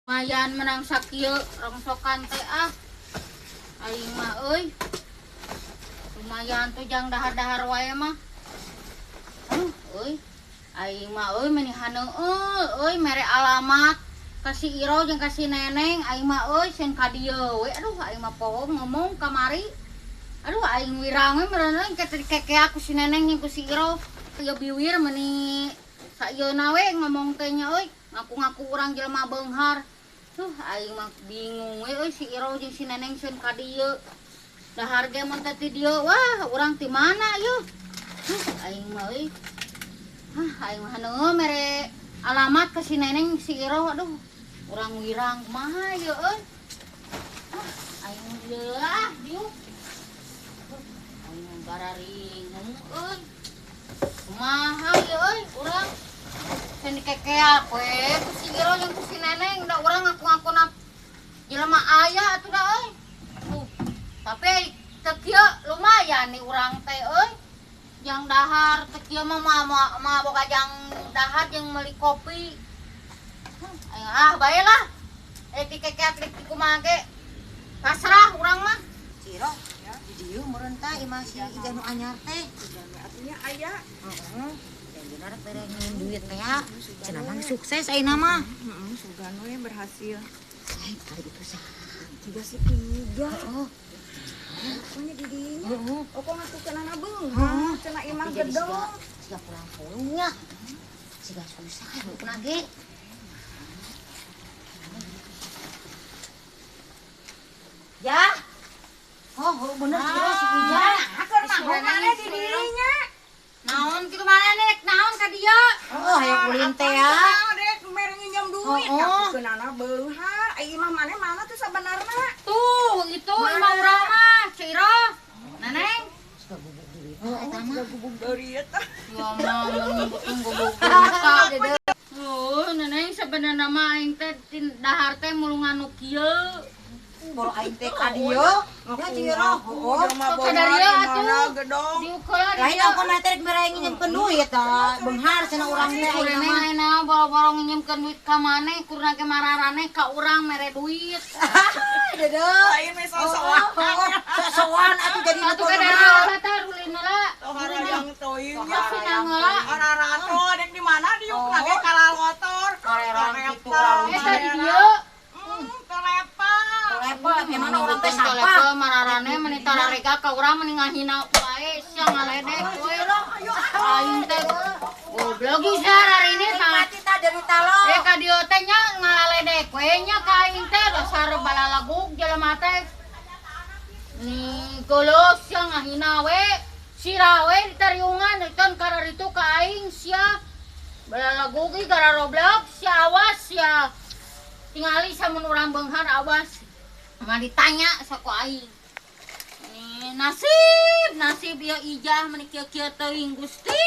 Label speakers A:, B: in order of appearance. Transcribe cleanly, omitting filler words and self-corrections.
A: Lumayan menang sakieu rongsokan teh aing mah euy. Lumayan tuh jang dahar-dahar wae mah. Euy. Aing mah euy menihan euy mere alamat kasih Iro jeung kasih Neneng aing mah euy sen ka dieu we. Aduh aing mah poho ngomong kamari. Aduh aing wirang we meureuh keke aku si Neneng jeung ku si Iro. Ieu biwir meuni sayeuna we ngomong teh nya euy. Ngaku-ngaku urang jelema beunghar. Aing mah bingung we euy si Iro jeung si Neneng sen ka dieu. Dahar ge mun teh ti dieu wah urang ti mana yeuh. Aing mah euy. Aing mah heueuh mere alamat ke si Neneng si Iro aduh. Urang wirang kumaha yeuh euy. Aing leuah diu. Aing bararingung euy. Kumaha yeuh euy urang. Sen dikekeak we ku si Iro jeung ku si Neneng da urang ngaku-ngakuna jelema aya atuh da euy. Tapi teu kieu lumayan nih urang teh euy. Jang dahar teh kieu mah boga jang dahar jeung meuli kopi. Bae lah. Dikekeak dik kumaha ge. Pasrah urang mah.
B: Ciro, ya, di dieu meureun tah imah si Ijah nu anyar teh.
C: Artinya aya.
B: Heeh. Janjina rek bere ngeueun duit teh ya. Cenah mah sukses ayeuna mah.
C: Sugan we berhasil.
B: Lain kali itu sah.
C: Juga si Ija.
B: Heeh.
C: Pokoknya di dinya.
B: Heeh.
C: Kok ngatukeunana beung.
B: Heeh.
C: Cenah imah
B: Jadi
C: gedong.
B: siga pulang nya. Siga susah bukan ge. Ya. Oh, bener Ciro si Ija.
C: Akan mah di dinya.
A: Naon kitu mana nek naon ka dieu?
B: Oh, hayang ulin teh ya.
C: Dek mere nginjem duit. Ngatukeunana beunghar. Ai imah mana tuh sabenerna.
A: Tuh, itu imah urang mah, Ciro. Neneng.
B: Siga bubuk duit. Oh, eta mah.
C: Gubuk dari eta.
A: Ya mah nyebutkeun gobok duit. Neneng sebenarnya mah aing teh dahar teh mulungan nu kieu.
B: Boro aing teh ka dieu. Ya Ciro. Oh,
A: Sok sadarieu atuh.
C: Gedong.
A: Diukeul
B: lain
A: dieu.
B: aku mah teh mere nginjemkeun duit tah. Beunghar cenah urang teh ayeuna
A: Kurang
B: mah.
A: ayeuna boro-boro nginjemkeun duit ka maneh, kurang ge mararane ka urang mere duit.
B: Dedek.
C: Lain we sosokan.
B: Sosokan atuh jadi
A: Satu
B: motor
A: ke daerah lah teh rulina lah.
C: Tohara yang toying nya.
A: Sinang heula.
C: Ararato dek di mana diuk lagi kalal motor.
B: Kareran kitu
A: Eta di dieu.
C: Telepon.
B: level gimana orang teh
A: Level
B: sampah.
A: mararane meuni tararega ka urang meuni ngahina wae sia ngaledek we. Aing teh goblok bisa hari ini sangat
B: Mati tah dari talo.
A: ka dieu teh nya ngaledek we nya ka aing teh dasar balalagug jelema teh. Ni golos sia ngahina we. Sira we ditariungan eukeun ka ditu ka aing sia. Balalagug ge gara Roblox sia awas sia. Tingali samun urang beunghar awas. Mah ditanya saku aing. Nasib ieu Ijah meuni kieu-kieu teuing Gusti.